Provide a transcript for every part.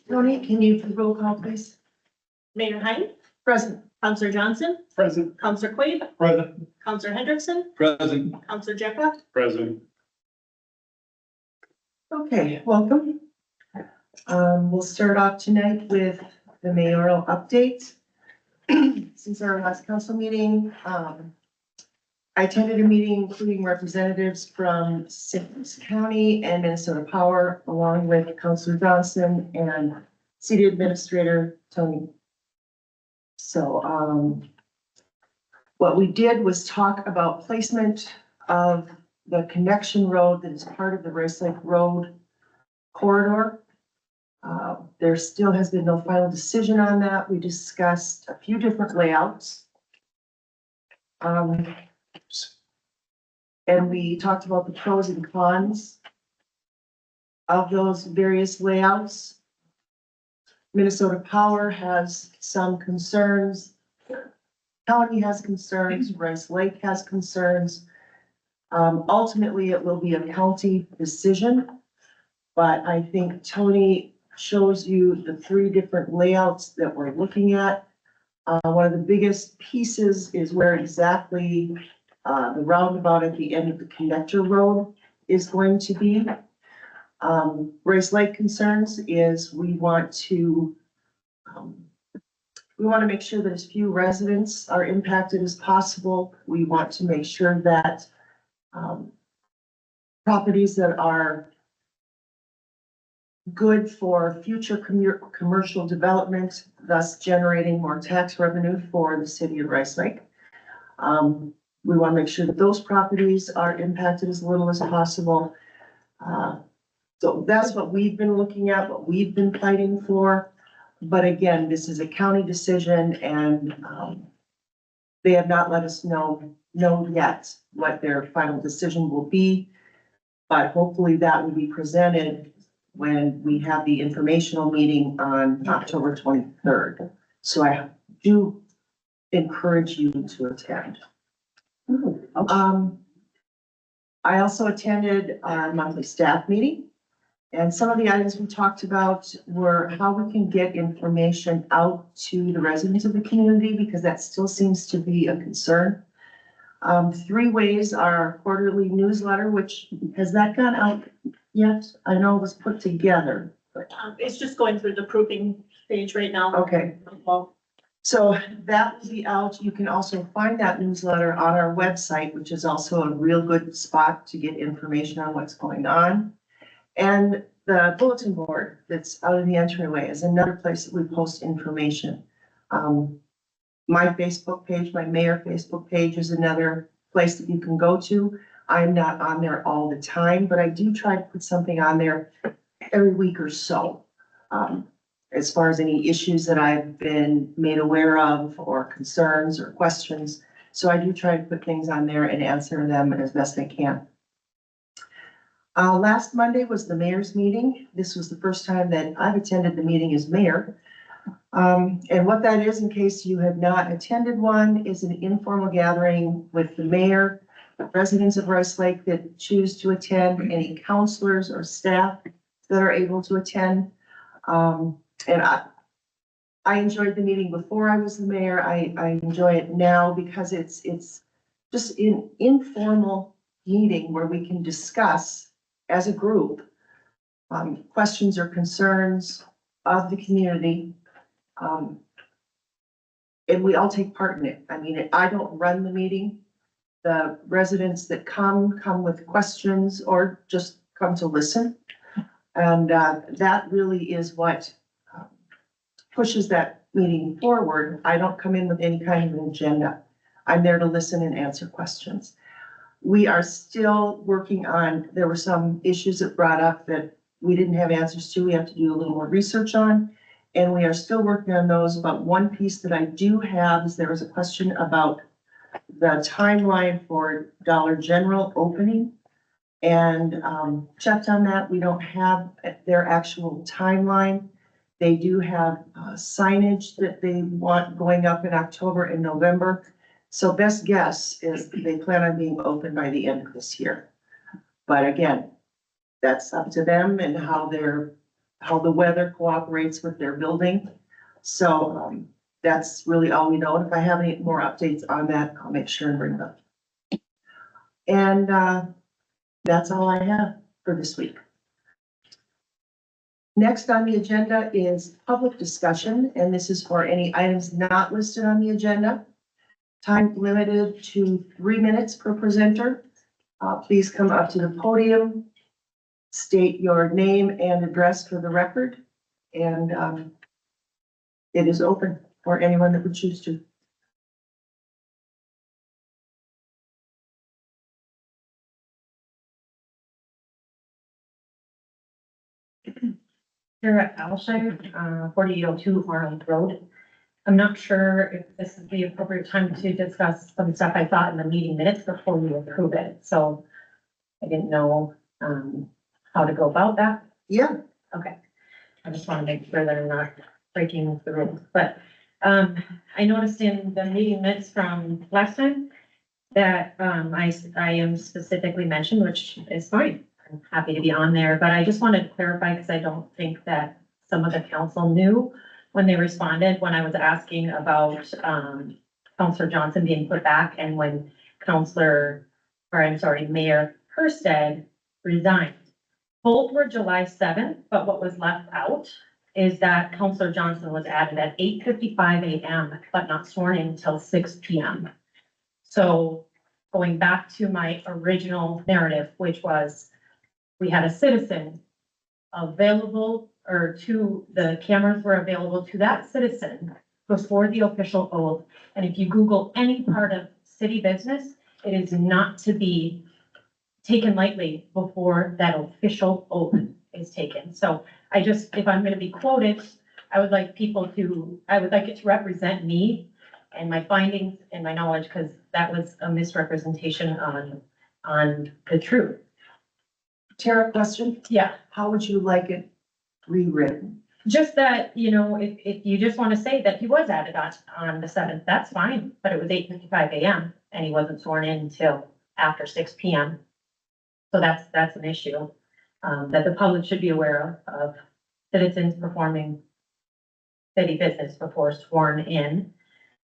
Tony, can you roll call, please? Mayor Hein, Present. Counselor Johnson, Present. Counselor Quaid, Present. Counselor Hendrickson, Present. Counselor Jecka. Present. Okay, welcome. We'll start off tonight with the mayoral update. Since our last council meeting, I attended a meeting including representatives from Simmons County and Minnesota Power, along with Councilor Johnson and City Administrator Tony. So, what we did was talk about placement of the connection road that is part of the Rice Lake Road corridor. There still has been no final decision on that. We discussed a few different layouts. And we talked about the pros and cons of those various layouts. Minnesota Power has some concerns. County has concerns, Rice Lake has concerns. Ultimately, it will be a county decision. But I think Tony shows you the three different layouts that we're looking at. One of the biggest pieces is where exactly the roundabout at the end of the connector road is going to be. Rice Lake concerns is we want to make sure that as few residents are impacted as possible. We want to make sure that properties that are good for future commercial development, thus generating more tax revenue for the city of Rice Lake. We want to make sure that those properties are impacted as little as possible. So that's what we've been looking at, what we've been fighting for. But again, this is a county decision and they have not let us know yet what their final decision will be. But hopefully that will be presented when we have the informational meeting on October 23rd. So I do encourage you to attend. I also attended our monthly staff meeting. And some of the items we talked about were how we can get information out to the residents of the community, because that still seems to be a concern. 3 ways: our quarterly newsletter, which has that gone out yet? I know it was put together. It's just going through the proofing stage right now. Okay, so that will be out. You can also find that newsletter on our website, which is also a real good spot to get information on what's going on. And the bulletin board that's out in the entryway is another place that we post information. My Facebook page, my mayor Facebook page is another place that you can go to. I'm not on there all the time, but I do try to put something on there every week or so. As far as any issues that I've been made aware of or concerns or questions. So I do try to put things on there and answer them as best I can. Last Monday was the mayor's meeting. This was the first time that I've attended the meeting as mayor. And what that is, in case you have not attended one, is an informal gathering with the mayor, residents of Rice Lake that choose to attend, any counselors or staff that are able to attend. And I enjoyed the meeting before I was the mayor. I enjoy it now because it's just an informal meeting where we can discuss as a group questions or concerns of the community. And we all take part in it. I mean, I don't run the meeting. The residents that come with questions or just come to listen. And that really is what pushes that meeting forward. I don't come in with any kind of an agenda. I'm there to listen and answer questions. We are still working on, there were some issues that brought up that we didn't have answers to. We have to do a little more research on. And we are still working on those. But one piece that I do have is there was a question about the timeline for Dollar General opening. And checked on that. We don't have their actual timeline. They do have signage that they want going up in October and November. So best guess is they plan on being open by the end of this year. But again, that's up to them and how the weather cooperates with their building. So, that's really all we know. And if I have any more updates on that, I'll make sure and bring them up. And, that's all I have for this week. Next on the agenda is public discussion, and this is for any items not listed on the agenda. Time limited to 3 minutes per presenter. Please come up to the podium, state your name and address for the record, and it is open for anyone that would choose to. Sarah Alshire, 4802 Arnold Road. I'm not sure if this is the appropriate time to discuss some stuff I thought in the meeting minutes before we approve it, so I didn't know, how to go about that. Yeah, Okay. I just want to make sure that I'm not breaking the rules, but, I noticed in the meeting minutes from last time that, I am specifically mentioned, which is fine. I'm happy to be on there, but I just wanted to clarify because I don't think that some of the council knew when they responded, when I was asking about, Counselor Johnson being put back and when Mayor Hurstead resigned. Both were July 7th, but what was left out is that Counselor Johnson was added at 8:55 a.m., but not sworn in until 6 p.m. So going back to my original narrative, which was we had a citizen available, or the cameras were available to that citizen before the official oath. And if you Google any part of city business, it is not to be taken lightly before that official oath is taken. So if I'm gonna be quoted, I would like it to represent me and my findings and my knowledge, because that was a misrepresentation on the truth. Tara, question, Yeah, how would you like it rewritten? just that, if you just want to say that he was added on the 7th, that's fine, but it was 8:55 a.m. and he wasn't sworn in until after 6 p.m. So that's an issue, that the public should be aware of citizens performing city business before sworn in.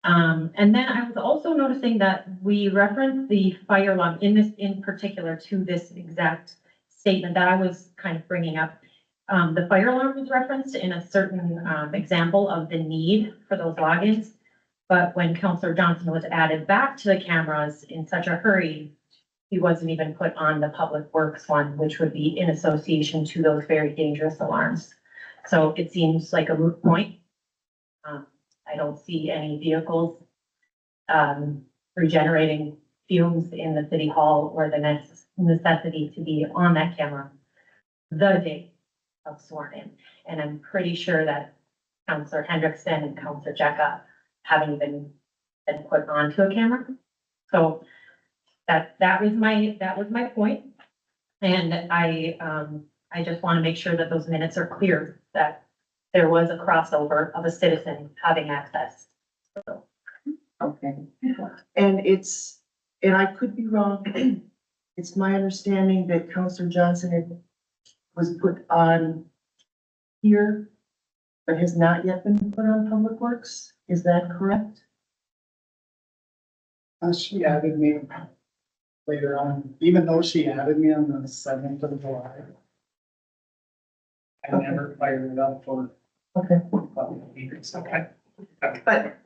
And then I was also noticing that we referenced the fire alarm in particular to this exact statement that I was kind of bringing up. The fire alarm was referenced in a certain, example of the need for those logins. But when Counselor Johnson was added back to the cameras in such a hurry, he wasn't even put on the public works one, which would be in association to those very dangerous alarms. So it seems like a moot point. I don't see any vehicles, regenerating fumes in the city hall or the necessity to be on that camera the day of sworn in. And I'm pretty sure that Counselor Hendrickson and Counselor Jecka haven't even been put onto a camera. So that was my point. And I just want to make sure that those minutes are clear, that there was a crossover of a citizen having access. So, Okay. And I could be wrong, it's my understanding that Counselor Johnson was put on here, but has not yet been put on Public Works, is that correct? She added me later on, even though she added me on the 7th of July. I never fired it up for Okay, public meetings. Okay. but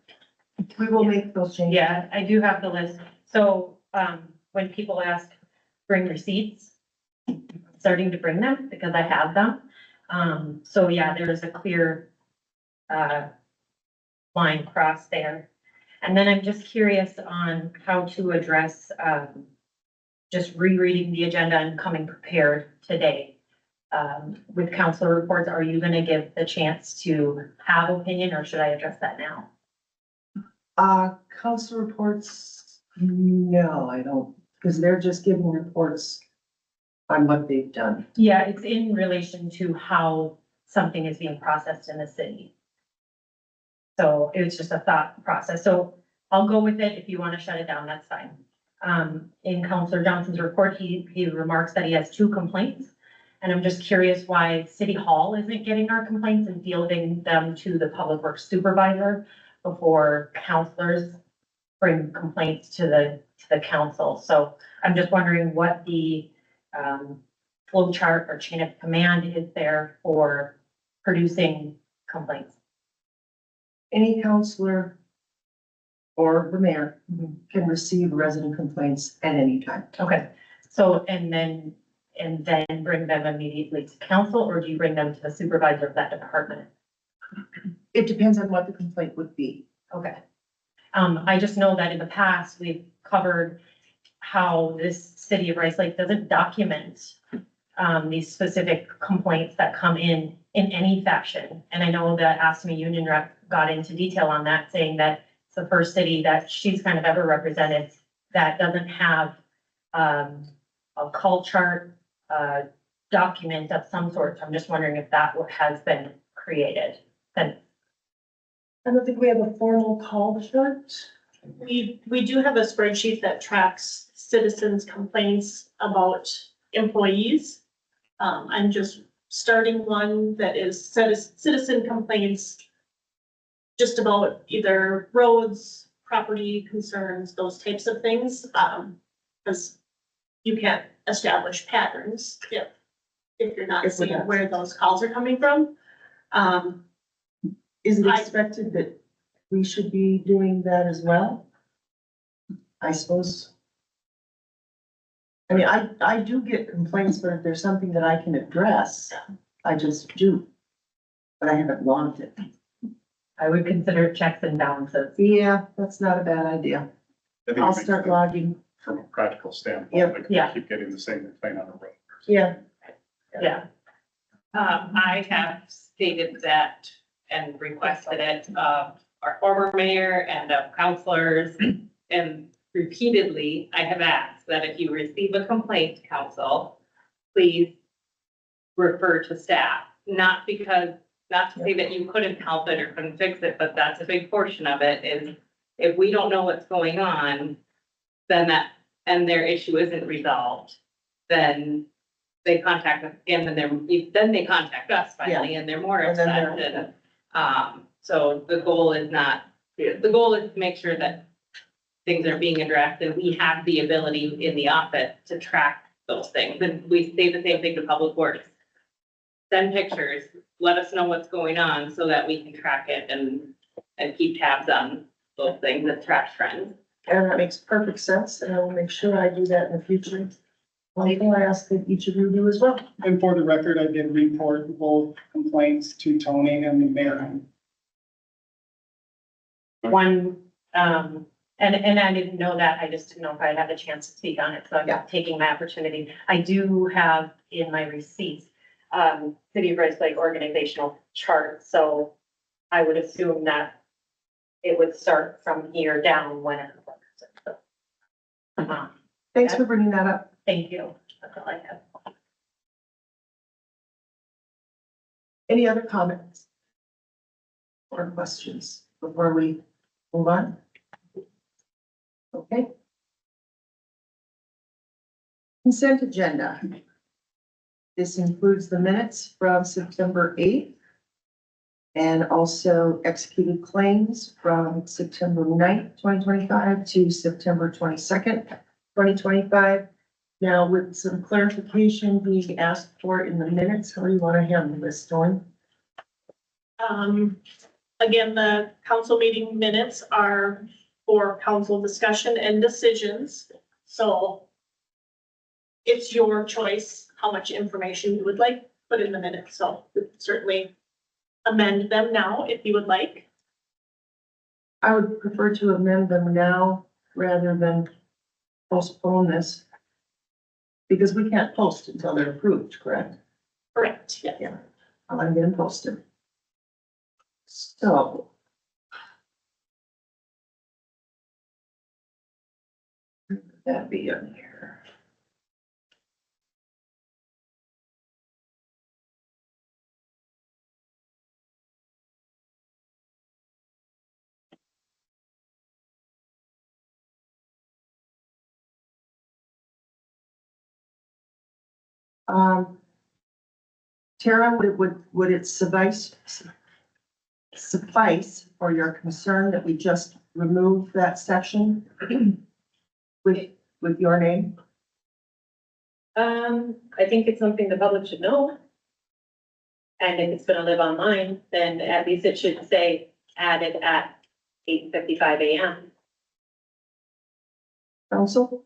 we will make those changes. yeah, I do have the list. So, when people ask, bring receipts, I'm starting to bring them because I have them. So yeah, there is a clear, line crossed there. And then I'm just curious on how to address, just rereading the agenda and coming prepared today. With council reports, are you gonna give the chance to have opinion, or should I address that now? Council reports, no, I don't, because they're just giving reports on what they've done. Yeah, it's in relation to how something is being processed in the city. So it was just a thought process. So I'll go with it. If you want to shut it down, that's fine. In Counselor Johnson's report, he remarks that he has 2 complaints. And I'm just curious why City Hall isn't getting our complaints and fielding them to the Public Works Supervisor before counselors bring complaints to the council. So I'm just wondering what the, flow chart or chain of command is there for producing complaints. Any counselor or the mayor can receive resident complaints at any time. Okay, so, and then bring them immediately to council, or do you bring them to the supervisor of that department? It depends on what the complaint would be. Okay. I just know that in the past, we've covered how this city of Rice Lake doesn't document these specific complaints that come in any fashion. And I know that ASME Union Rep got into detail on that, saying that it's the first city that she's kind of ever represented that doesn't have a call chart, document of some sort. So I'm just wondering if that has been created. Then, I don't think we have a formal call chart. We do have a spreadsheet that tracks citizens' complaints about employees. I'm just starting one that is citizen complaints just about either roads, property concerns, those types of things. Because you can't establish patterns if you're not If we're seeing not- where those calls are coming from. Is it I- expected that we should be doing that as well? I suppose. I mean, I do get complaints, but if there's something that I can address, I just do. But I haven't logged it. I would consider checks and balances. Yeah, that's not a bad idea. I think it I'll makes start sense logging. from a practical standpoint, Yep. like Yeah. we keep getting the same complaint on the road. Yeah, Yeah. I have stated that and requested it of our former mayor and of counselors. And repeatedly, I have asked that if you receive a complaint, council, please refer to staff. Not to say that you couldn't help it or couldn't fix it, but that's a big portion of it is if we don't know what's going on, then and their issue isn't resolved, then they contact us again, and then they contact us finally, and they're more And then upset. they're- And, so the goal is to make sure that things are being addressed, and we have the ability in the office to track those things. And we say the same thing to Public Works. Send pictures, let us know what's going on so that we can track it and keep tabs on those things, the trash trends. and that makes perfect sense, and I will make sure I do that in the future. I ask that each of you do as well. And for the record, I did report both complaints to Tony and the mayor. One, and I didn't know that, I just didn't know if I had a chance to speak on it, so Yeah. I'm taking my opportunity. I do have in my receipts, City of Rice Lake organizational chart, so I would assume that it would start from here down when it. Thanks for bringing that up. Thank you, that's all I have. Any other comments? Or questions before we move on? Okay. Consent agenda. This includes the minutes from September 8th. And also executed claims from September 9th, 2025 to September 22nd, 2025. Now with some clarification being asked for in the minutes, how do you want to handle this, Dawn? Again, the council meeting minutes are for council discussion and decisions, so it's your choice how much information you would like put in the minutes, so we can certainly amend them now if you would like. I would prefer to amend them now rather than postpone this. Because we can't post until they're approved, correct? Correct, yeah. Yeah, I want to get them posted. So. That'd be in here. Tara, would it suffice for your concern that we just remove that section with your name? I think it's something the public should know. And if it's gonna live online, then at least it should say added at 8:55 AM. Council?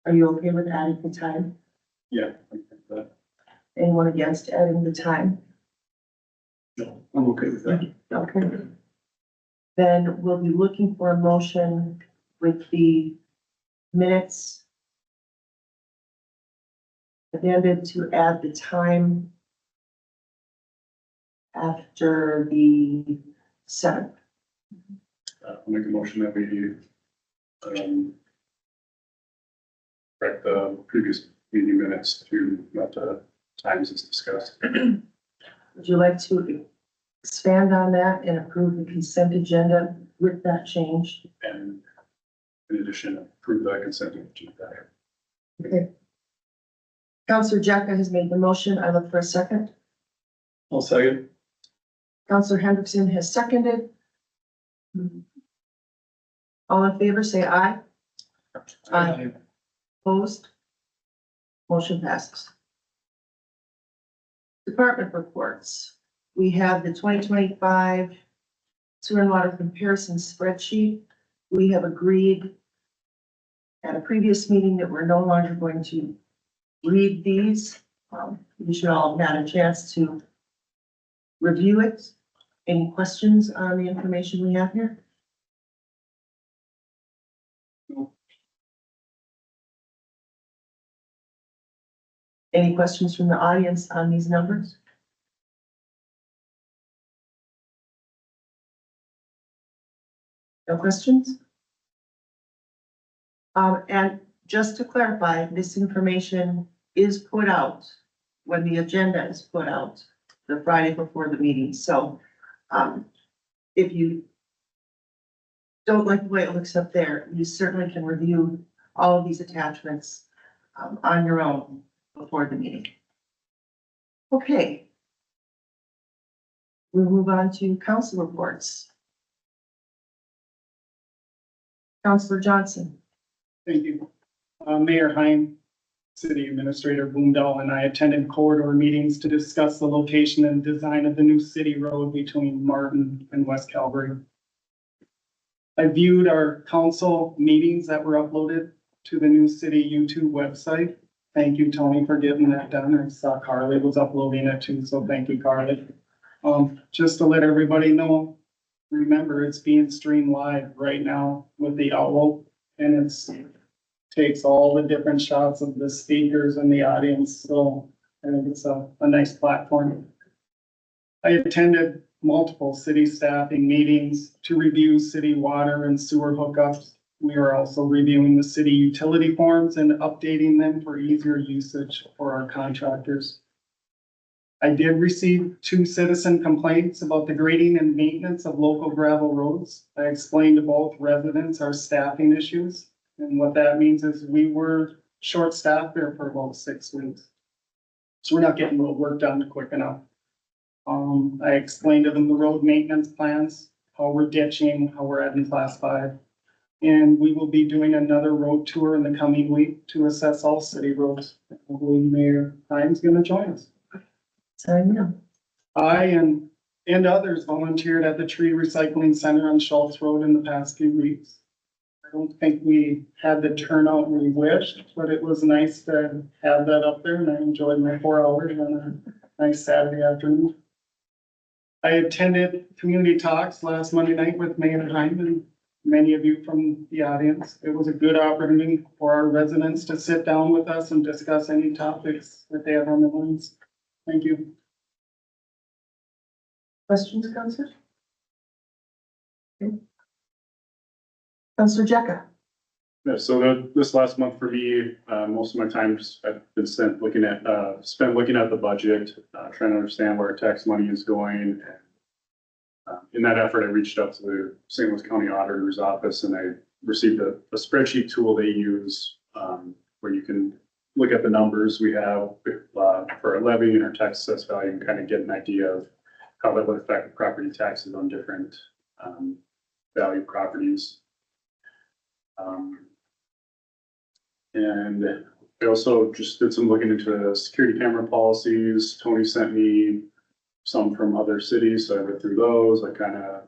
Are you okay with adding the time? Yeah. I think that- Anyone against adding the time? No, I'm okay with that. Okay. Then we'll be looking for a motion with the minutes amended to add the time after the 7th. I'll make a motion that we, correct the previous meeting minutes to what the times is discussed. Would you like to expand on that and approve the consent agenda with that change? And in addition, approve the consent agenda. Okay. Counselor Jacka has made the motion. I look for a second. I'll second. Counselor Hendrickson has seconded. All in favor, say aye. Aye. Opposed? Motion passes. Department reports. We have the 2025 sewer and water comparison spreadsheet. We have agreed at a previous meeting that we're no longer going to read these. You should all have had a chance to review it. Any questions on the information we have here? Any questions from the audience on these numbers? No questions? And just to clarify, this information is put out when the agenda is put out the Friday before the meeting. So, if you don't like the way it looks up there, you certainly can review all of these attachments on your own before the meeting. Okay. We'll move on to council reports. Counselor Johnson. Thank you. Mayor Heim, City Administrator Boomdahl, and I attended corridor meetings to discuss the location and design of the new city road between Martin and West Calvary. I viewed our council meetings that were uploaded to the new city YouTube website. Thank you, Tony, for getting that done. I saw Carly was uploading it too, so thank you, Carly. Just to let everybody know, remember, it's being streamed live right now with the owl, and takes all the different shots of the speakers and the audience, so I think it's a nice platform. I attended multiple city staffing meetings to review city water and sewer hookups. We are also reviewing the city utility forms and updating them for easier usage for our contractors. I did receive 2 citizen complaints about the grading and maintenance of local gravel roads. I explained to both residents our staffing issues. And what that means is we were short-staffed there for about 6 weeks. So we're not getting the work done quick enough. I explained to them the road maintenance plans, how we're ditching, how we're adding class 5. And we will be doing another road tour in the coming week to assess all city roads. I believe Mayor Heim's gonna join us. Sign up. I and others volunteered at the tree recycling center on Schultz Road in the past few weeks. I don't think we had the turnout we wished, but it was nice to have that up there, and I enjoyed my 4 hours on a nice Saturday afternoon. I attended community talks last Monday night with Mayor Heim and many of you from the audience. It was a good opportunity for our residents to sit down with us and discuss any topics that they have on their minds. Thank you. Questions, Counselor? Okay. Counselor Jacka. Yeah, so this last month for me, most of my time I've been spent looking at the budget, trying to understand where tax money is going. And in that effort, I reached out to the St. Louis County Auditor's Office and I received a spreadsheet tool they use, where you can look at the numbers we have, for our levy and our tax assessed value and kind of get an idea of how that would affect property taxes on different, value properties. And I also just did some looking into security camera policies. Tony sent me some from other cities, so I read through those. I kind of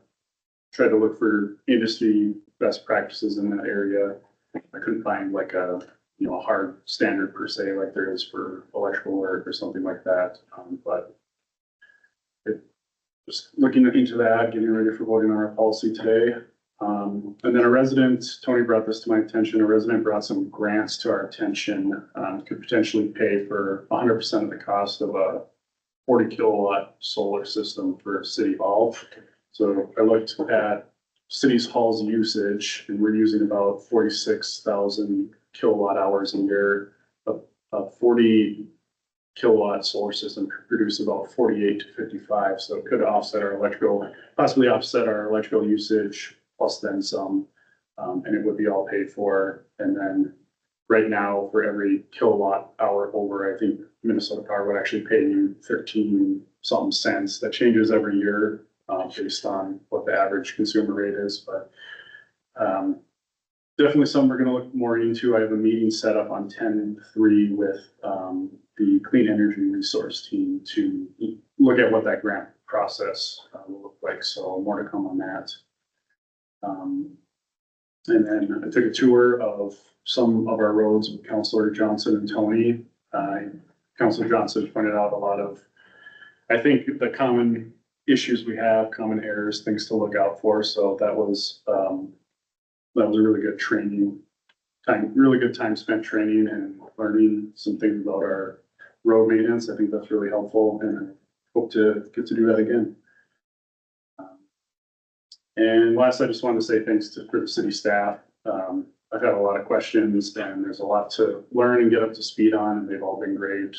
tried to look for industry best practices in that area. I couldn't find like a, a hard standard per se, like there is for electrical work or something like that. But just looking into that, getting ready for voting on our policy today. And then a resident, Tony brought this to my attention, a resident brought some grants to our attention, could potentially pay for 100% of the cost of a 40 kilowatt solar system for City Hall. So I looked at City Hall's usage and we're using about 46,000 kilowatt hours a year. A 40 kilowatt solar system could produce about 48 to 55. So it could offset our possibly offset our electrical usage plus then some, and it would be all paid for. And then right now, for every kilowatt hour over, I think Minnesota Power would actually pay you 13 something cents. That changes every year, based on what the average consumer rate is, but, definitely something we're gonna look more into. I have a meeting set up on 10/3 with, the Clean Energy Resource Team to look at what that grant process will look like. So more to come on that. And then I took a tour of some of our roads with Councilor Johnson and Tony. Councilor Johnson pointed out a lot of, I think, the common issues we have, common errors, things to look out for. So that was a really good really good time spent training and learning some things about our road maintenance. I think that's really helpful and I hope to get to do that again. And last, I just wanted to say thanks for the city staff. I've had a lot of questions and there's a lot to learn and get up to speed on, and they've all been great.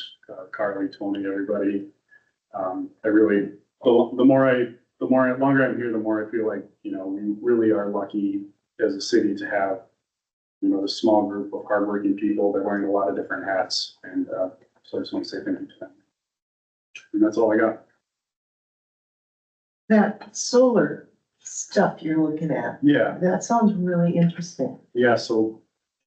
Carly, Tony, everybody. The longer I'm here, the more I feel like, we really are lucky as a city to have, the small group of hardworking people that are wearing a lot of different hats. And, so I just want to say thank you to them. And that's all I got. That solar stuff you're looking at, Yeah. that sounds really interesting. Yeah, so,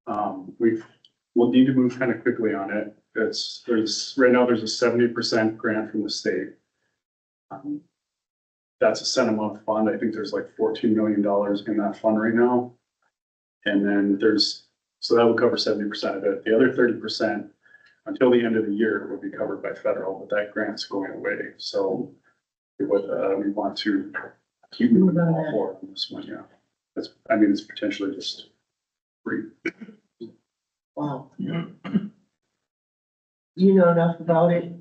we'll need to move kind of quickly on it. Right now, there's a 70% grant from the state. That's a set amount fund. I think there's like $14 million in that fund right now. And then so that will cover 70% of it. The other 30%, until the end of the year, will be covered by federal, but that grant's going away. So we want to keep moving forward on this one, yeah. It's potentially just free. Wow. Do you know enough about it?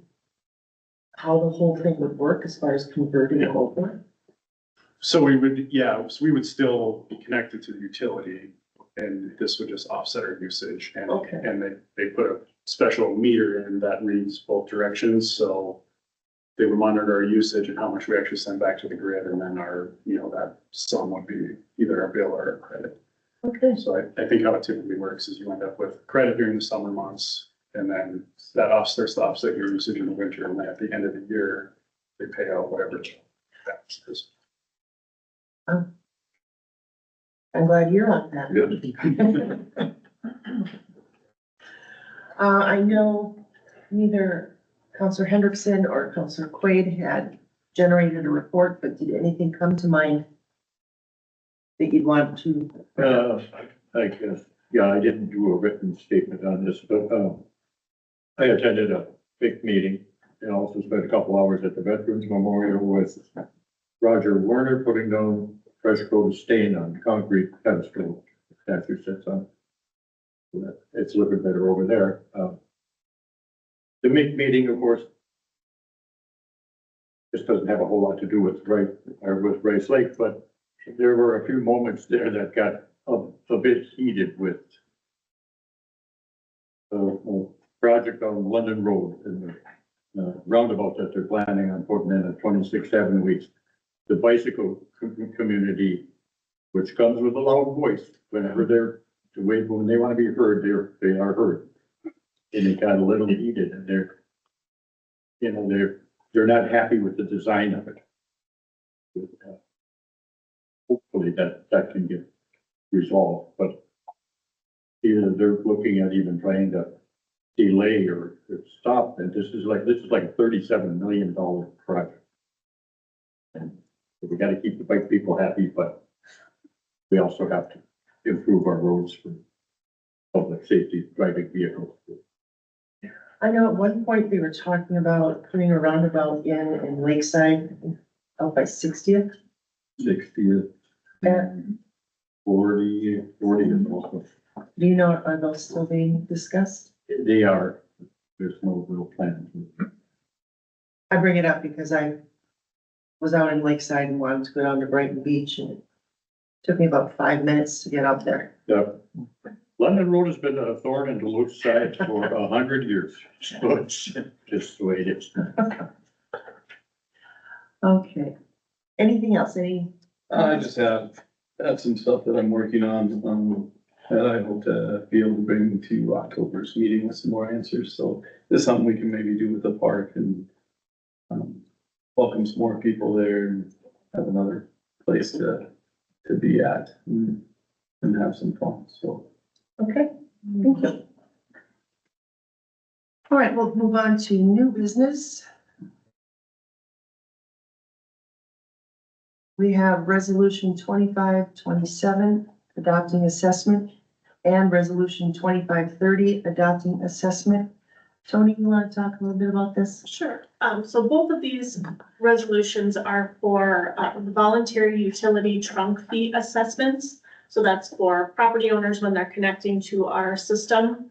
How the whole thing would work as far as converting it over? So we would still be connected to the utility and this would just offset our usage. And, Okay. and they put a special meter in that reads both directions. So they would monitor our usage and how much we actually send back to the grid. And then that sum would be either a bill or a credit. Okay. So I think how it typically works is you end up with credit during the summer months. And then that starts to offset your usage in the winter. And then at the end of the year, they pay out whatever that is. I'm glad you're on that. I know neither Counselor Hendrickson or Counselor Quaid had generated a report, but did anything come to mind that you'd want to? I guess, yeah, I didn't do a written statement on this, but, I attended a big meeting and also spent a couple hours at the Veterans Memorial with Roger Werner putting down fresh coat of stain on the concrete pedestal the statue sits on. It's looking better over there. The meeting, of course, this doesn't have a whole lot to do with Rice Lake, but there were a few moments there that got a bit heated with a project on London Road and the roundabout that they're planning on putting in at 26 7 weeks. the bicycle community, which comes with a loud voice, whenever they're, when they want to be heard, they are heard. And it got a little heated and they're not happy with the design of it. Hopefully that can get resolved, but either they're looking at even trying to delay or stop, and this is like a $37 million project. And we gotta keep the bike people happy, but we also have to improve our roads for public safety, driving vehicles. I know at one point they were talking about putting a roundabout in Lakeside, out by 60th. 60th, And 40 is also, do you know, are those still being discussed? they are, there's no real plan. I bring it up because I was out in Lakeside and wanted to go down to Brighton Beach, and it took me about 5 minutes to get up there. Yeah. London Road has been a thorn in Duluth's side for 100 years. So it's just the way it is. Okay. Anything else? Any? I just have some stuff that I'm working on, that I hope to be able to bring to October's meeting with some more answers. So this is something we can maybe do with the park and, welcome some more people there and have another place to be at and have some fun, so. Okay, thank you. All right, we'll move on to new business. We have resolution 2527, adopting assessment, and resolution 2530, adopting assessment. Tony, you want to talk a little bit about this? Sure. So both of these resolutions are for voluntary utility trunk fee assessments. So that's for property owners when they're connecting to our system.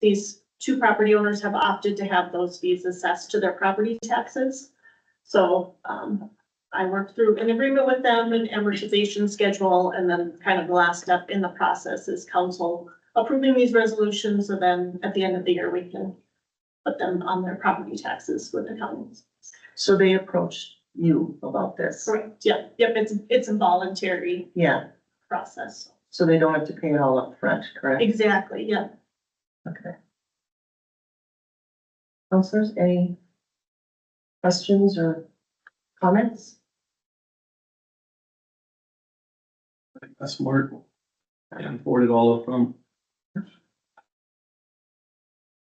These two property owners have opted to have those fees assessed to their property taxes. So I worked through an agreement with them, an amortization schedule, and then kind of the last step in the process is council approving these resolutions. So then at the end of the year, we can put them on their property taxes with the counties. So they approached you about this? Correct, yeah, yep, it's a voluntary Yeah, process. so they don't have to pay it all up front, correct? Exactly, yeah. Okay. Counselors, any questions or comments? I think that's smart. And forward it all up from.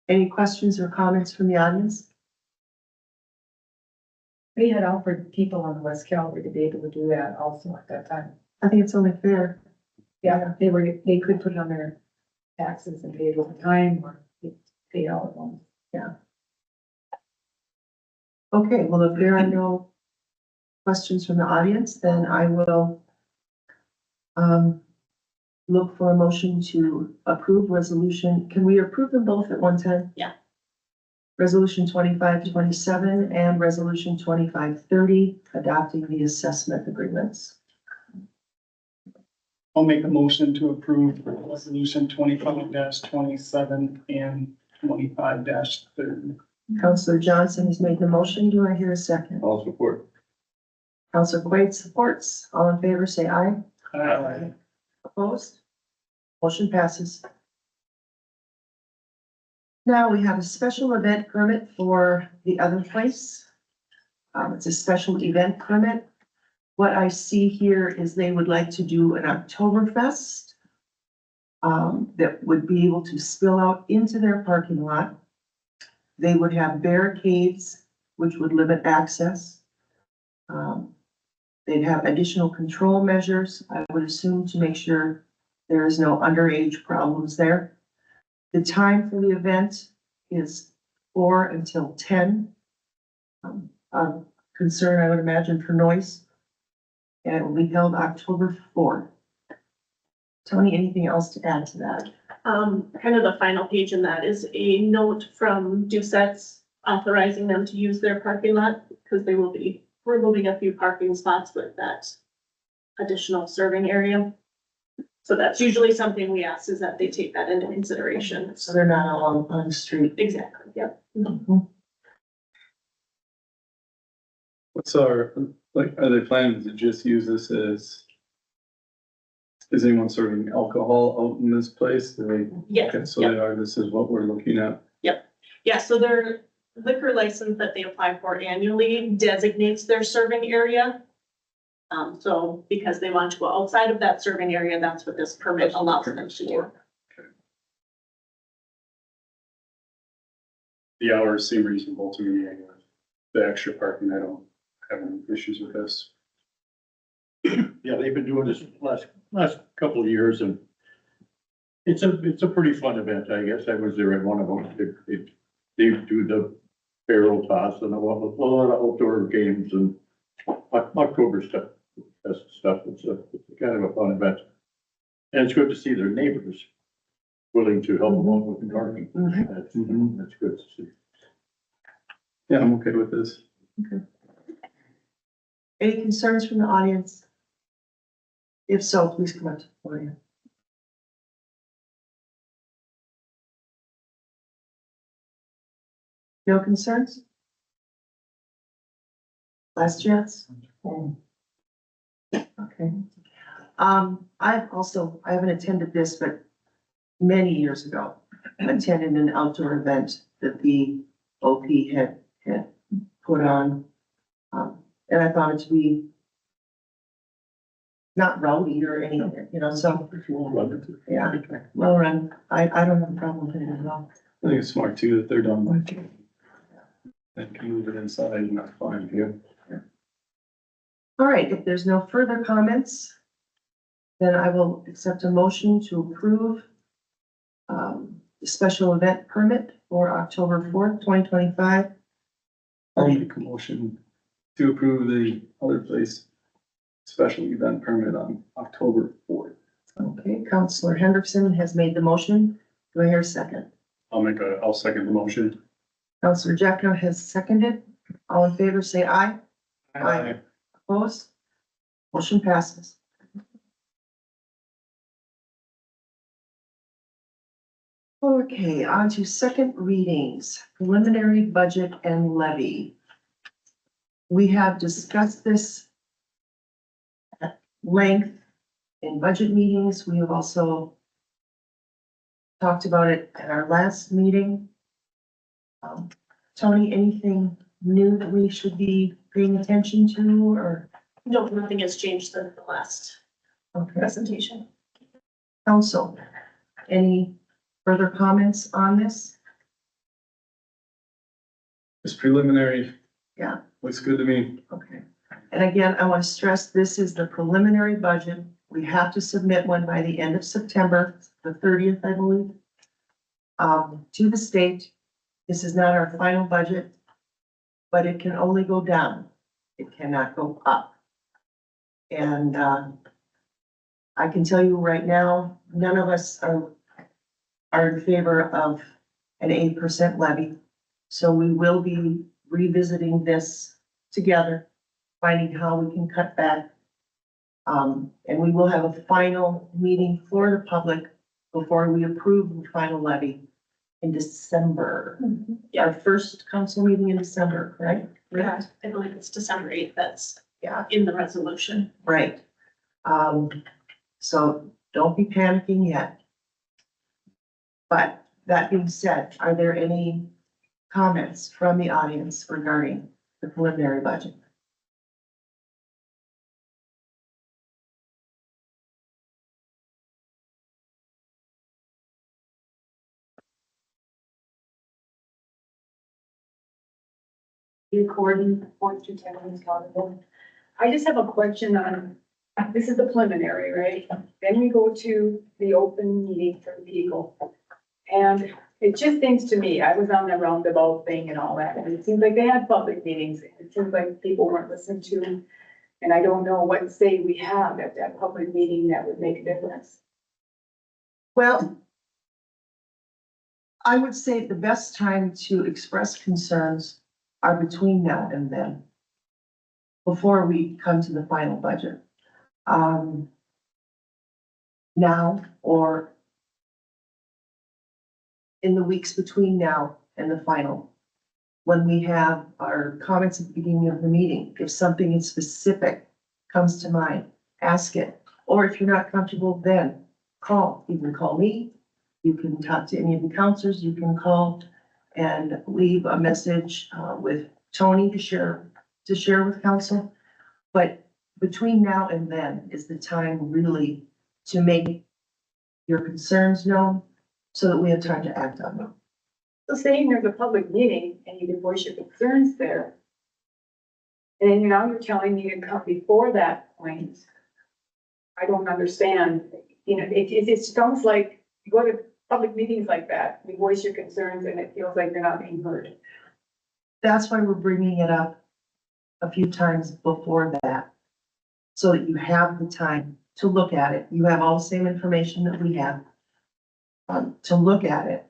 Any questions or comments from the audience? We had offered people on West Calvary to be able to do that also at that time. I think it's only fair. Yeah, they could put it on their taxes and pay it over time or pay it all at once. Okay, well, if there are no questions from the audience, then I will look for a motion to approve resolution. Can we approve them both at one time? Yeah. Resolution 2527 and resolution 2530, adopting the assessment agreements. I'll make a motion to approve resolution 25-27 and 25-30. Counselor Johnson has made the motion. Do I hear a second? All support. Counselor Quaid supports. All in favor, say aye. Aye. Opposed? Motion passes. Now we have a special event permit for the other place. It's a special event permit. What I see here is they would like to do an Oktoberfest that would be able to spill out into their parking lot. They would have barricades, which would limit access. They'd have additional control measures, I would assume, to make sure there is no underage problems there. The time for the event is 4 until 10. Concern, I would imagine, for noise. And it will be held October 4th. Tony, anything else to add to that? Kind of the final page in that is a note from Doucette's authorizing them to use their parking lot because they will be removing a few parking spots with that additional serving area. So that's usually something we ask is that they take that into consideration. So they're not all on the street. Exactly, yep. What's Like, are they planning to just use this as? Is anyone serving alcohol out in this place? Do they? Yes, Okay, so yep. they are, this is what we're looking at. Yeah, so their liquor license that they apply for annually designates their serving area. So because they want to go outside of that serving area, that's what this permit allows them to do. The hours seem reasonable to me. The extra parking, I don't have any issues with this. Yeah, they've been doing this last couple of years and it's a pretty fun event, I guess. I was there at one of them. They do the barrel toss and a lot of outdoor games and October stuff. That's stuff. It's kind of a fun event. And it's good to see their neighbors willing to help along with the gardening. That's good to see. Yeah, I'm okay with this. Any concerns from the audience? If so, please come up to the podium. No concerns? Last chance? Okay. I haven't attended this, but many years ago, attended an outdoor event that the OP had put on. And I thought it to be not rowdy or anything, so, yeah, well run. I don't have a problem with it at all. I think it's smart too that they're done by. They can move it inside and that's fine here. All right, if there's no further comments, then I will accept a motion to approve the special event permit for October 4th, 2025. I'll make a motion to approve the other place special event permit on October 4th. Okay, Counselor Hendrickson has made the motion. Do I hear a second? I'll second the motion. Counselor Jekyll has seconded. All in favor, say aye. Aye. Opposed? Motion passes. Okay, on to second readings, preliminary budget and levy. We have discussed this at length in budget meetings. We have also talked about it at our last meeting. Tony, anything new that we should be paying attention to or? No, nothing has changed since the last Okay, presentation. council, any further comments on this? It's preliminary. Yeah. Looks good to me. Okay. And again, I want to stress, this is the preliminary budget. We have to submit one by the end of September, the 30th, I believe, to the state. This is not our final budget, but it can only go down. It cannot go up. And I can tell you right now, none of us are in favor of an 8% levy. So we will be revisiting this together, finding how we can cut back. And we will have a final meeting for the public before we approve the final levy in December. Our first council meeting in December, correct? Yeah, I believe it's December 8th. That's Yeah, in the resolution. right. So don't be panicking yet. But that being said, are there any comments from the audience regarding the preliminary budget? Recording, 4-10 is audible. I just have a question on, this is the preliminary, right? Then we go to the open meeting for the people. And it just seems to me, I was on the roundabout thing and all that, and it seems like they had public meetings. It seems like people weren't listened to. And I don't know what say we have at that public meeting that would make a difference. Well, I would say the best time to express concerns are between now and then, before we come to the final budget. Now or in the weeks between now and the final when we have our comments at the beginning of the meeting. If something in specific comes to mind, ask it. Or if you're not comfortable, then call. You can call me. You can talk to any of the counselors. You can call and leave a message with Tony to share with council. But between now and then is the time really to make your concerns known so that we have time to act on them. So saying there's a public meeting and you can voice your concerns there. And then now you're telling me to come before that point. I don't understand, you know, it sounds like you go to public meetings like that, you voice your concerns and it feels like you're not being heard. That's why we're bringing it up a few times before that. So that you have the time to look at it. You have all the same information that we have. To look at it,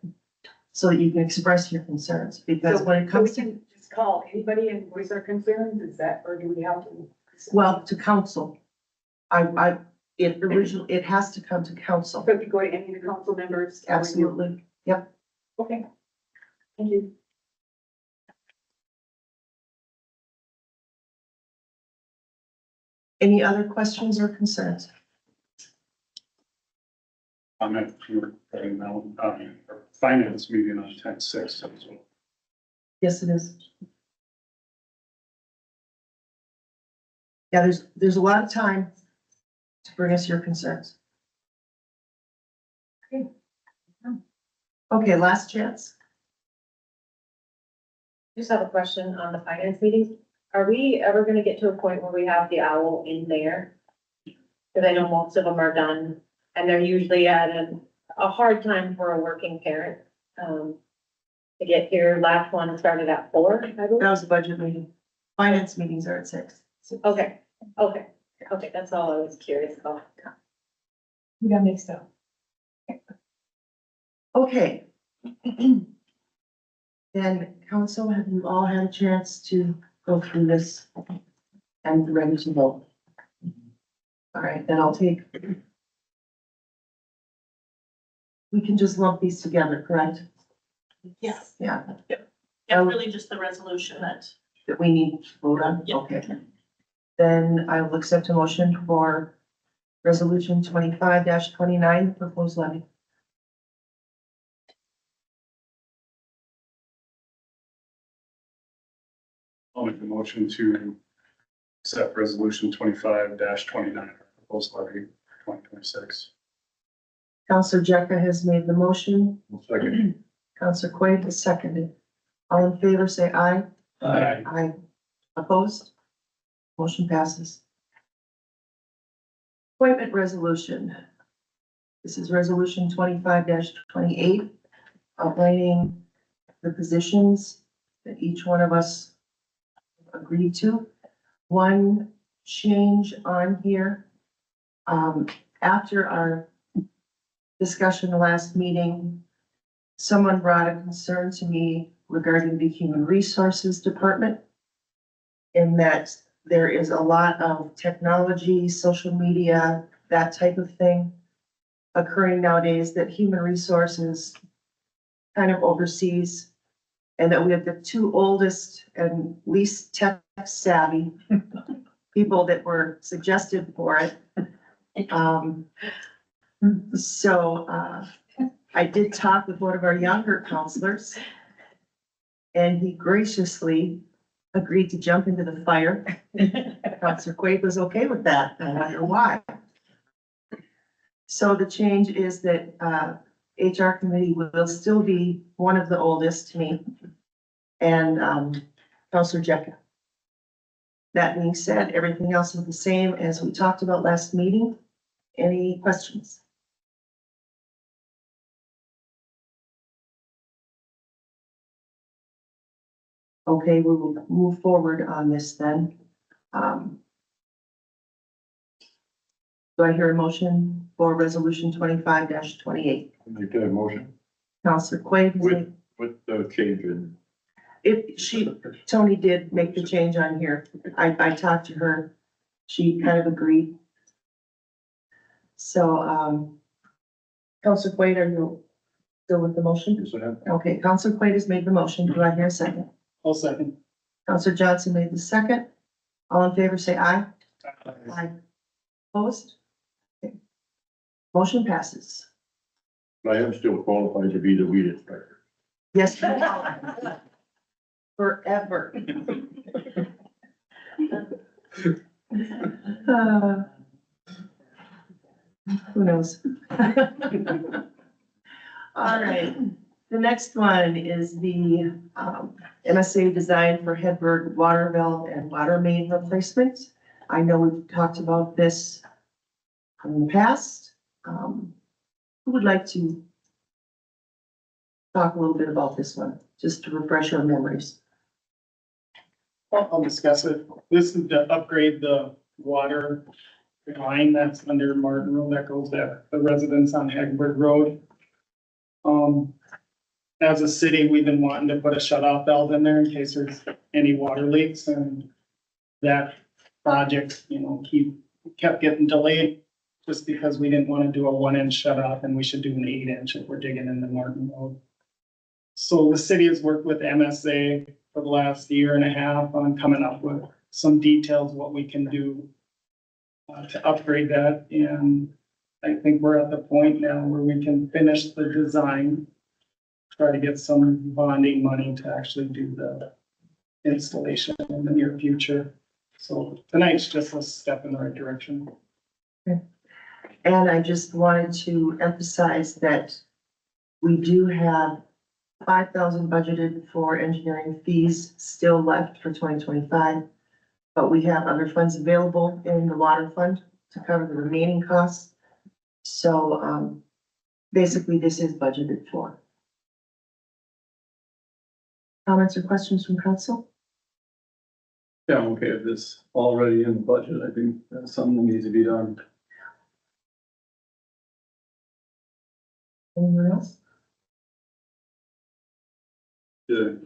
so that you can express your concerns, because when it comes So we to, can just call anybody and voice our concerns, is that, or do we have to? well, to council. It has to come to council. So if you go to any of the council members? Absolutely. Yep. Okay. Thank you. Any other questions or concerns? I'm at, our finance meeting on 10/6, so Yes, it is. Yeah, there's a lot of time to bring us your concerns. Okay, last chance. Just have a question on the finance meetings. Are we ever gonna get to a point where we have the owl in there? Cause I know most of them are done and they're usually at a hard time for a working parent. To get here, last one started at 4, I believe. That was the budget meeting. Finance meetings are at 6. Okay, that's all I was curious about. You got mixed up. Okay. Then, council, have you all had a chance to go through this and ready to vote? All right, then I'll take. We can just lump these together, correct? Yes, Yeah, it's really just the resolution that, that we need to vote on? Yeah. Okay. Then I will accept a motion for resolution 25-29, proposed levy. I'll make the motion to accept resolution 25-29, proposed levy 2026. Counselor Jecka has made the motion. Second. Counselor Quaid has seconded. All in favor, say aye. Aye. Aye. Opposed? Motion passes. Appointment resolution. This is resolution 25-28, outlining the positions that each one of us agreed to. One change on here, after our discussion the last meeting, someone brought a concern to me regarding the Human Resources Department, in that there is a lot of technology, social media, that type of thing occurring nowadays that Human Resources kind of oversees, and that we have the two oldest and least tech savvy people that were suggested for it. I did talk with one of our younger counselors, and he graciously agreed to jump into the fire. Counselor Quaid was okay with that. I wonder why. So the change is that HR committee will still be one of the oldest to me, and Counselor Jecka. That being said, everything else is the same as we talked about last meeting. Any questions? Okay, we will move forward on this then. Do I hear a motion for resolution 25-28? Make that motion Counselor Quaid, with the change in. Tony did make the change on here. I talked to her. She kind of agreed. So, Counselor Quaid, are you still with the motion? Yes, I have. Okay, Counselor Quaid has made the motion. Do I hear a second? I'll second. Counselor Johnson made the second. All in favor, say aye. Aye. Opposed? Okay. Motion passes. I am still qualified to be the weed inspector. Yes, you are. Forever. Uh, Who knows? All right, the next one is the MSA design for Hedberg water valve and water main replacement. I know we've talked about this in the past. Who would like to talk a little bit about this one, just to refresh our memories? I'll discuss it. This is to upgrade the water line that's under Martin Road that goes to the residents on Hagberg Road. As a city, we've been wanting to put a shut off valve in there in case there's any water leaks, and that project, kept getting delayed just because we didn't want to do a 1-inch shut off, and we should do an 8-inch if we're digging in the Martin Road. So the city has worked with MSA for the last year and a half on coming up with some details, what we can do to upgrade that. And I think we're at the point now where we can finish the design, try to get some bonding money to actually do the installation in the near future. So tonight's just a step in the right direction. And I just wanted to emphasize that we do have 5,000 budgeted for engineering fees still left for 2025. But we have other funds available in the water fund to cover the remaining costs. So, basically this is budgeted for. Comments or questions from council? Yeah, I'm okay with this already in the budget. I think that's something that needs to be done. Anyone else?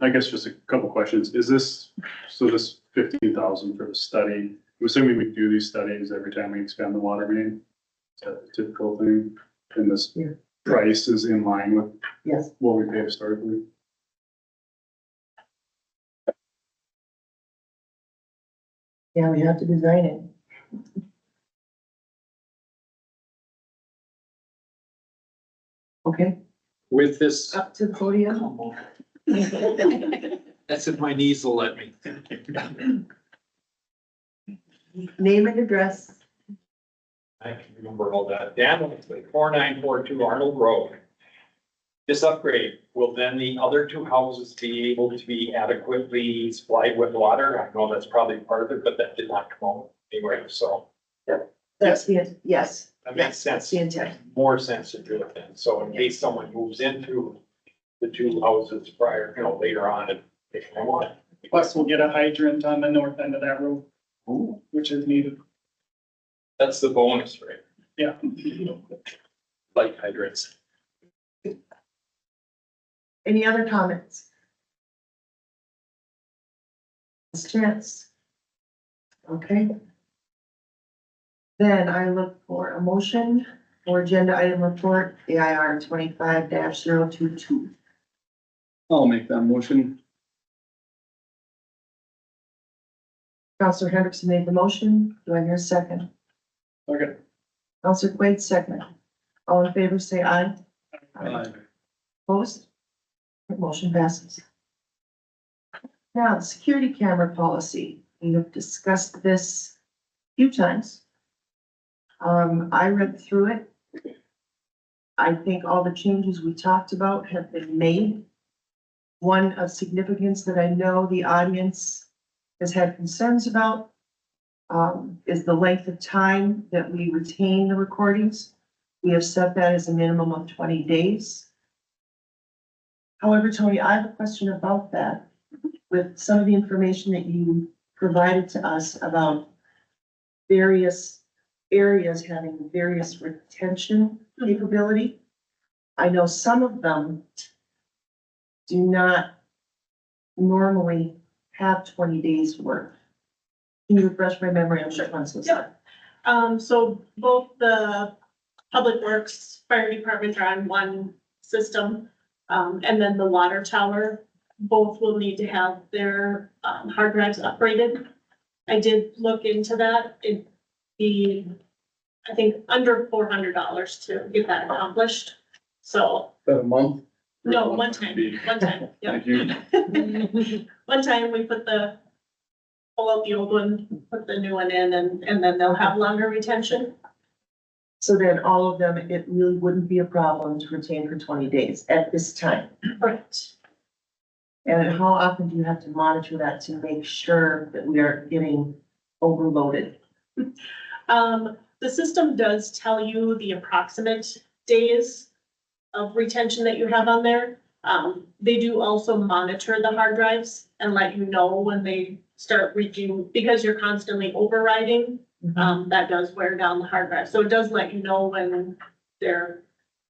I guess just a couple questions. Is this, so this 15,000 for the study, I'm assuming we do these studies every time we expand the water main? Is that the typical thing? And this Yeah. price is in line with Yes. what we pay historically? Yeah, we have to design it. Okay, With this, up to the podium. that's if my knees will let me. Name and address. I can remember all that. Dan, 4942 Arnold Road. This upgrade, will then the other two houses be able to be adequately supplied with water? I know that's probably part of it, but that did not come out anyway, so That's the, yes. that Yes, makes that's sense. the intent. More sense to do it then. So in case someone moves into the two houses prior, later on, if they want it. Plus, we'll get a hydrant on the north end of that road, which is needed. That's the bonus, right? Yeah. Like hydrants. Any other comments? Last chance. Okay. Then I look for a motion for agenda item report, AIR 25-022. I'll make that motion. Counselor Hendrickson made the motion. Do I hear a second? Okay. Counselor Quaid, second. All in favor, say aye. Opposed? Motion passes. Now, the security camera policy. We have discussed this a few times. I read through it. I think all the changes we talked about have been made. One of significance that I know the audience has had concerns about is the length of time that we retain the recordings. We have set that as a minimum of 20 days. However, Tony, I have a question about that. With some of the information that you provided to us about various areas having various retention capability. I know some of them do not normally have 20 days worth. Can you refresh my memory? I'm sure I'm so sorry. So both the Public Works, Fire Department are on one system. And then the water tower both will need to have their, hard drives upgraded. I did look into that. It'd be, I think, under $400 to get that accomplished. So, About a month? no, one time, yeah. Thank you. One time we pull out the old one, put the new one in, and then they'll have longer retention. So then all of them, it really wouldn't be a problem to retain for 20 days at this time. Correct. And how often do you have to monitor that to make sure that we are getting overloaded? The system does tell you the approximate days of retention that you have on there. They do also monitor the hard drives and let you know when they start reaching, because you're constantly overriding, that does wear down the hard drive. So it does let you know when they're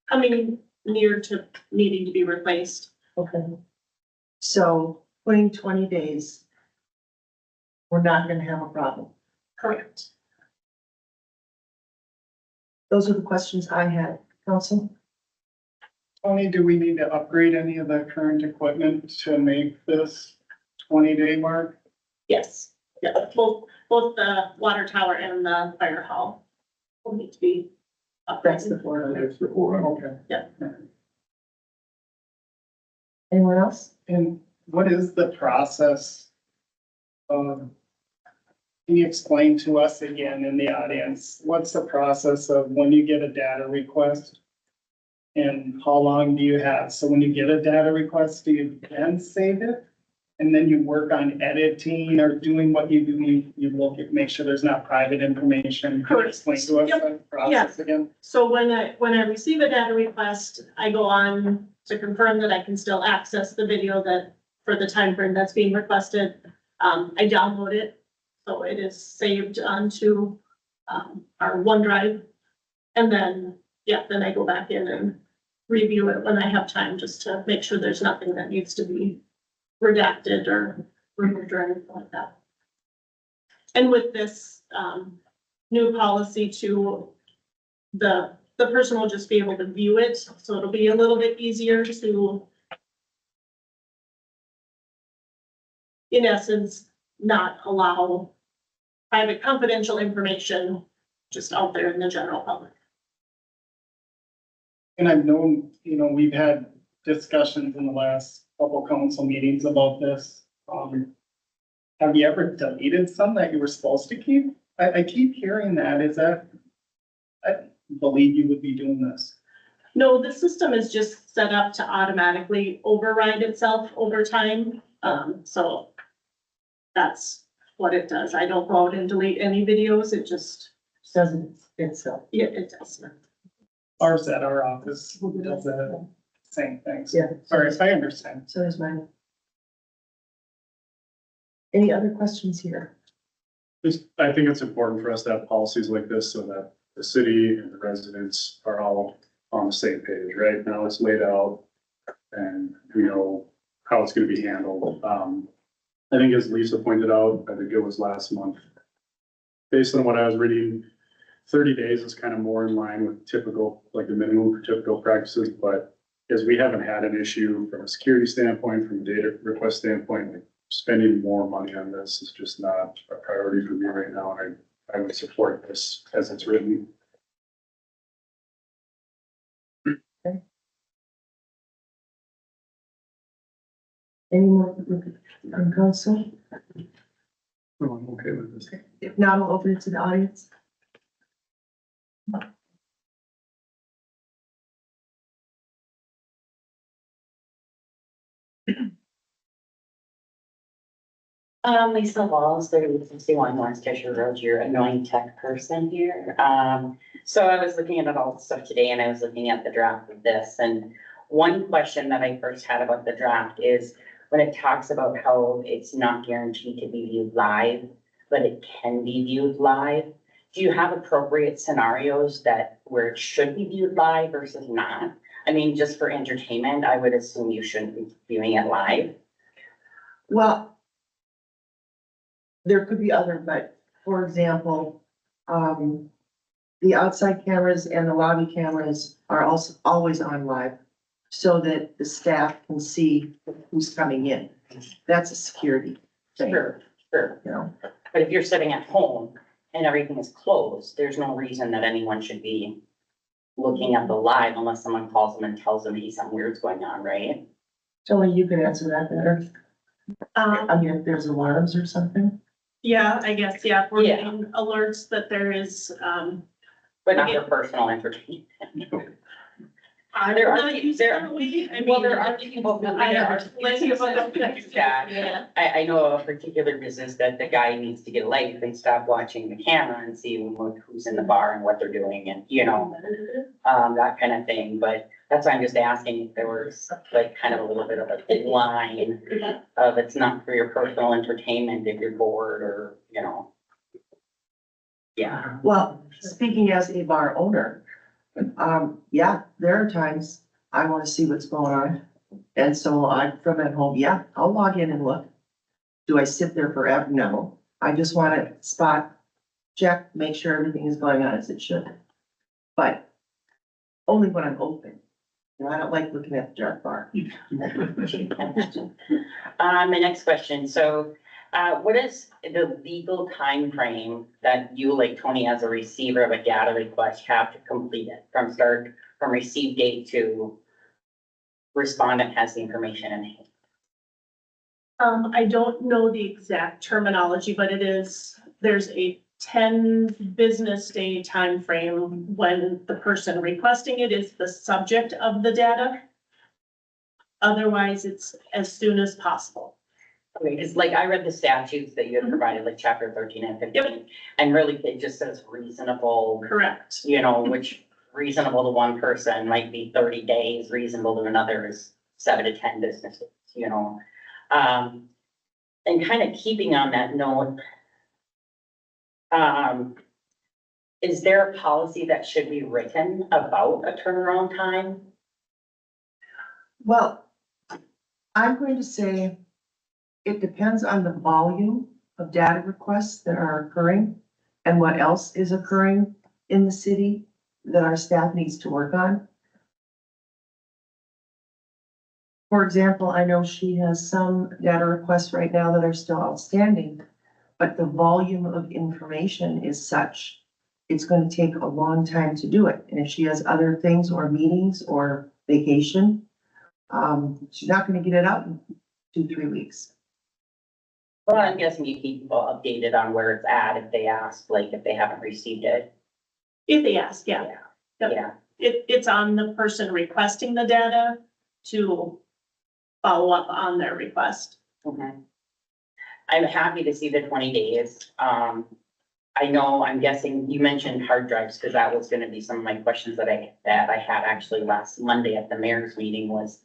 coming near to needing to be replaced. Okay. So putting 20 days, we're not gonna have a problem. Correct. Those are the questions I had. Council? Tony, do we need to upgrade any of the current equipment to make this 20-day mark? Yes, yeah, both the water tower and the fire hall will need to be That's the upgraded. 400. That's the 400. Okay. Anyone else? And what is the process? Can you explain to us again in the audience, what's the process of when you get a data request? And how long do you have? So when you get a data request, do you then save it? And then you work on editing or doing what you do, you look at, make sure there's not private information. Can you explain to us Yep. that process again? So when I receive a data request, I go on to confirm that I can still access the video that, for the time frame that's being requested. I download it, so it is saved onto, our OneDrive. And then, then I go back in and review it when I have time, just to make sure there's nothing that needs to be redacted or removed or anything like that. And with this, new policy too, the person will just be able to view it, so it'll be a little bit easier to, in essence, not allow private confidential information just out there in the general public. And I've known, we've had discussions in the last couple council meetings about this. Have you ever deleted some that you were supposed to keep? I keep hearing that. I believe you would be doing this. No, the system is just set up to automatically override itself over time. So that's what it does. I don't go out and delete any videos. It just, Doesn't itself. it does. Ours at our office does the same things. Yeah. Sorry, if I understand. So is mine. Any other questions here? I think it's important for us to have policies like this so that the city and the residents are all on the same page. Right now it's laid out and we know how it's gonna be handled. I think as Lisa pointed out, I think it was last month. Based on what I was reading, 30 days is kind of more in line with typical, like the minimum for typical practices, but as we haven't had an issue from a security standpoint, from a data request standpoint, like spending more money on this is just not a priority for me right now, and I would support this as it's written. Any more from council? Oh, I'm okay with this. If not, I'll open it to the audience. Lisa Walls, 3061 North Fisher Road, your annoying tech person here. So I was looking at all the stuff today and I was looking at the draft of this, and one question that I first had about the draft is when it talks about how it's not guaranteed to be viewed live, but it can be viewed live. Do you have appropriate scenarios where it should be viewed live versus not? I mean, just for entertainment, I would assume you shouldn't be viewing it live. Well, there could be other, but for example, the outside cameras and the lobby cameras are also always on live. so that the staff can see who's coming in. That's a security thing, Sure, sure. you know? But if you're sitting at home and everything is closed, there's no reason that anyone should be looking at the live unless someone calls them and tells them, hey, something weird's going on, right? Tony, you can answer that better. I mean, if there's alarms or something. Yeah, I guess, yeah, if we're Yeah. getting alerts that there is, But not for personal entertainment. I'm There are- not used there- that way. I Well, mean, there are people who. I there know, are plenty of other businesses things. that- Yeah. I know of a particular business that the guy needs to get a light and stop watching the camera and see who's in the bar and what they're doing and, you know, that kind of thing. But that's why I'm just asking if there was like kind of a little bit of a thin line of it's not for your personal entertainment if you're bored or, you know. Yeah, Well, speaking as a bar owner, yeah, there are times I wanna see what's going on. And so from at home, yeah, I'll log in and look. Do I sit there forever? No, I just wanna spot, check, make sure everything is going on as it should. But only when I'm open. You know, I don't like looking at the dark bar. my next question, so, what is the legal time frame that you, like Tony, as a receiver of a data request, have to complete it from receive date to respondent has the information in hand? I don't know the exact terminology, but there's a 10 business day timeframe when the person requesting it is the subject of the data. Otherwise, it's as soon as possible. Okay, cause like I read the statutes that you had provided, like chapter 13 and 15, and really it just says reasonable, Correct. you know, which reasonable to one person might be 30 days, reasonable to another is 7 to 10 business days, you know? And kind of keeping on that note, is there a policy that should be written about a turnaround time? Well, I'm going to say it depends on the volume of data requests that are occurring and what else is occurring in the city that our staff needs to work on. For example, I know she has some data requests right now that are still outstanding, but the volume of information is such, it's going to take a long time to do it. And if she has other things or meetings or vacation, she's not gonna get it out in 2-3 weeks. Well, I'm guessing you keep people updated on where it's at if they ask, like if they haven't received it. If they ask, yeah. Yep. Yeah, It's on the person requesting the data to follow up on their request. mhm. I'm happy to see the 20 days. I know, I'm guessing, you mentioned hard drives, because that was gonna be some of my questions that I had actually last Monday at the mayor's meeting was,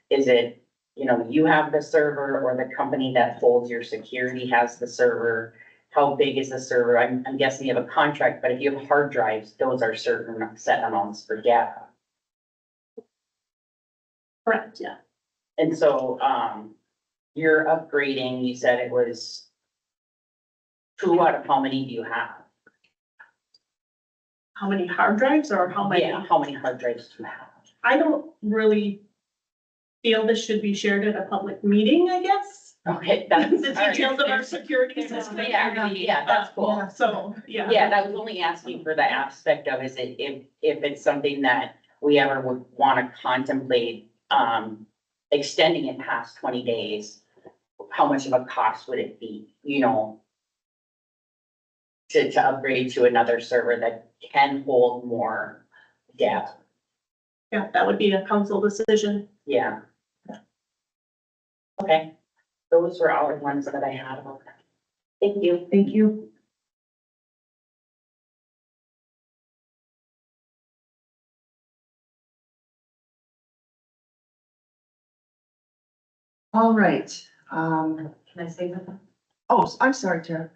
is it, you know, you have the server or the company that holds your security has the server? How big is the server? I'm guessing you have a contract, but if you have hard drives, those are certain set amounts for data. Correct, yeah. And so, you're upgrading, you said it was 2 out of how many do you have? How many hard drives or how many? Yeah, how many hard drives do you have? I don't really feel this should be shared at a public meeting, I guess. Okay, that's. The details of our security system. Yeah, that's cool. So, yeah. Yeah, that was only asking for the aspect of, is it, if it's something that we ever would wanna contemplate, extending it past 20 days, how much of a cost would it be, you know? To upgrade to another server that can hold more data, Yeah, that would be a council decision. yeah. Okay, those were all the ones that I had about that. Thank you. Thank you. All right, Can I say that? oh, I'm sorry, Tara.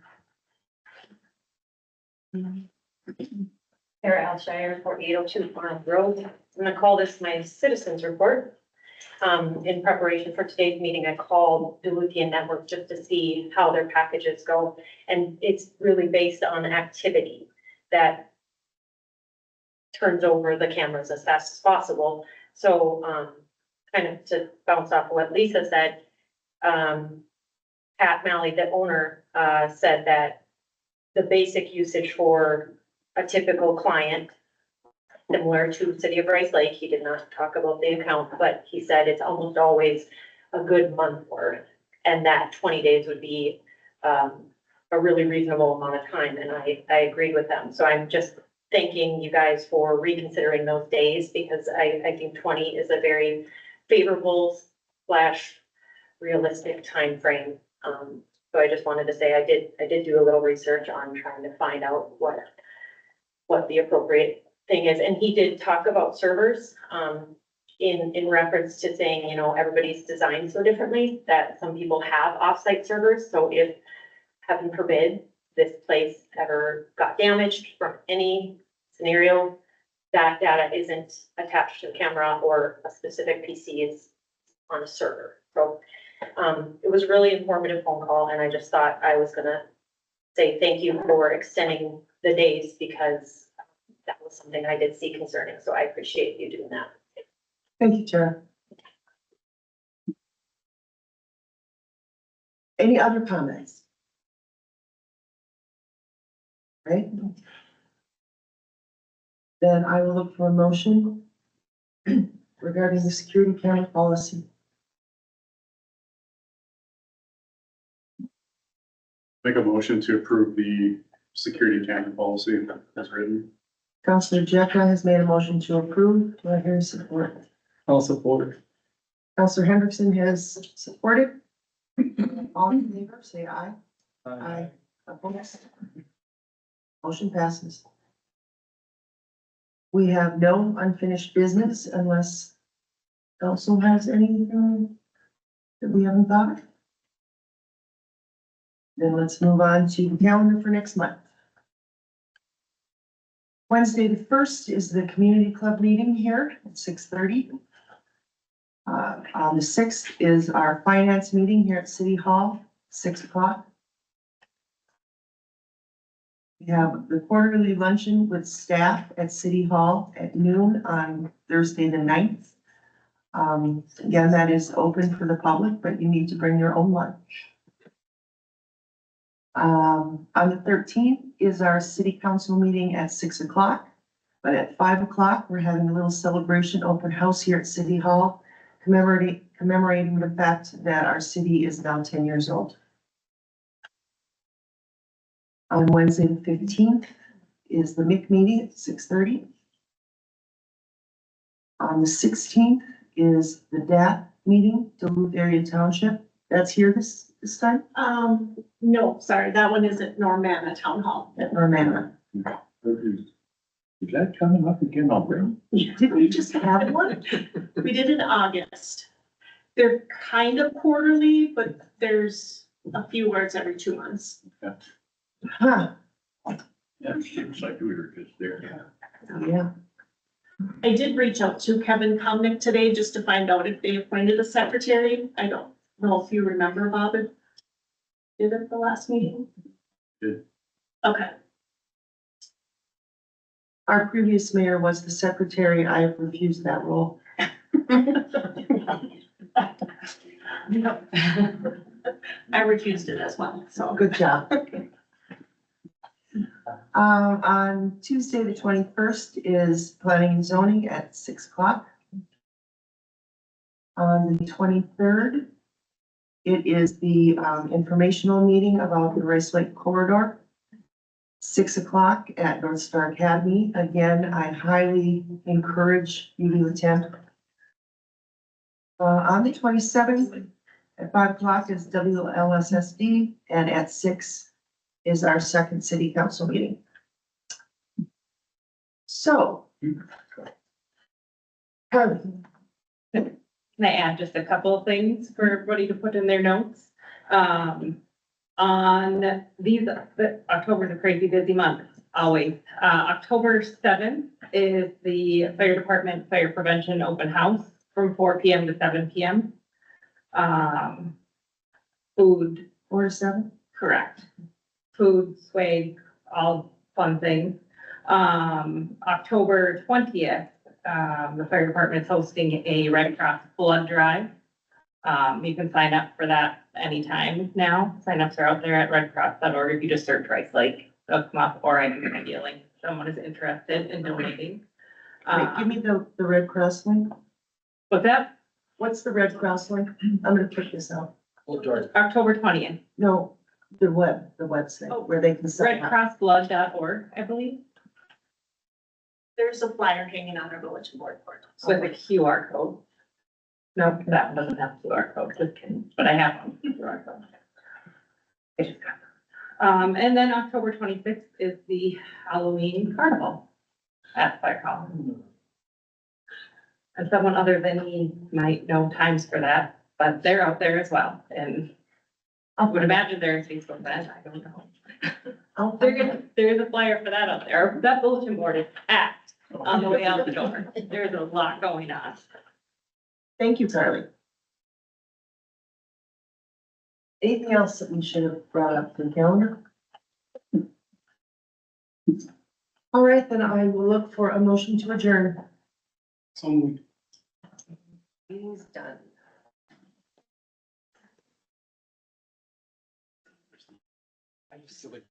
Sarah Alshire, 4802 Farm Road. I'm gonna call this my citizens report. In preparation for today's meeting, I called Duluthian Network just to see how their packages go. And it's really based on activity that turns over the cameras as fast as possible. So, kind of to bounce off of what Lisa said, Pat Malley, the owner, said that the basic usage for a typical client, similar to City of Rice Lake, he did not talk about the account, but he said it's almost always a good month worth. And that 20 days would be, a really reasonable amount of time, and I agreed with them. So I'm just thanking you guys for reconsidering those days, because I think 20 is a very favorable / realistic timeframe. So I just wanted to say I did do a little research on trying to find out what the appropriate thing is. And he did talk about servers, in reference to saying, you know, everybody's designed so differently that some people have offsite servers. So if, heaven forbid, this place ever got damaged from any scenario, that data isn't attached to the camera or a specific PC is on a server. So it was a really informative phone call, and I just thought I was gonna say thank you for extending the days, because that was something I did see concerning, so I appreciate you doing that. Thank you, Tara. Any other comments? Right? Then I will look for a motion regarding the security camera policy. Make a motion to approve the security camera policy as written. Counselor Jecka has made a motion to approve. Do I hear support? I'll support. Counselor Hendrickson has supported. All in favor, say aye. Aye. Opposed? Motion passes. We have no unfinished business unless council has anything that we haven't thought of. Then let's move on to the calendar for next month. Wednesday, the 1st is the community club meeting here at 6:30. On the 6th is our finance meeting here at City Hall, 6 o'clock. We have the quarterly luncheon with staff at City Hall at noon on Thursday, the 9th. Again, that is open for the public, but you need to bring your own lunch. On the 13th is our city council meeting at 6 o'clock. But at 5 o'clock, we're having a little celebration open house here at City Hall, commemorating the fact that our city is now 10 years old. On Wednesday, the 15th is the MIC meeting at 6:30. On the 16th is the DAT meeting, Duluth Area Township. That's here this time No, sorry, that one is at Normanna Town Hall. at Normanna. Is that coming up again already? Did we just have one? We did in August. They're kind of quarterly, but there's a few where it's every 2 months. Huh, Yeah, seems like we were just there. yeah. I did reach out to Kevin Comnick today just to find out if they appointed a secretary. I don't know if you remember, Bob, did it at the last meeting? Did. Okay. Our previous mayor was the secretary. I have refused that role. I refused it as well, so. Good job. On Tuesday, the 21st is planning and zoning at 6 o'clock. On the 23rd, it is the informational meeting about the Rice Lake corridor. 6 o'clock at North Star Academy. Again, I highly encourage you to attend. On the 27th at 5 o'clock is WLSSD, and at 6 is our second city council meeting. So. Harley, Can I add just a couple of things for everybody to put in their notes? On these, October's a crazy busy month, always. October 7th is the fire department fire prevention open house from 4 PM to 7 PM. Food, 4 to 7? correct. Food, swag, all fun things. October 20th, the fire department's hosting a Red Cross blood drive. You can sign up for that anytime now. Signups are out there at redcross.org. If you just search Rice Lake, they'll come up, or I can send you a link if someone is interested in donating. Wait, give me the Red Cross link. What's that? What's the Red Cross link? I'm gonna put this out. October 20th, No, the website where they can sign up. redcrossblood.org, I believe, There's a flyer hanging on our bulletin board for it. with a QR code. No, that one doesn't have a QR code, just kidding, but I have one. QR code. I just got them. And then October 26th is the Halloween carnival at Fire Hall. And someone other than me might know times for that, but they're out there as well, and I would imagine they're in Facebook event, I don't know. There's a flyer for that out there, that bulletin board is packed on the way out the door, there's a lot going on. Thank you, Carly. Anything else that we should have brought up to the calendar? All right, then I will look for a motion to adjourn. So moved. Meeting's done. I just feel like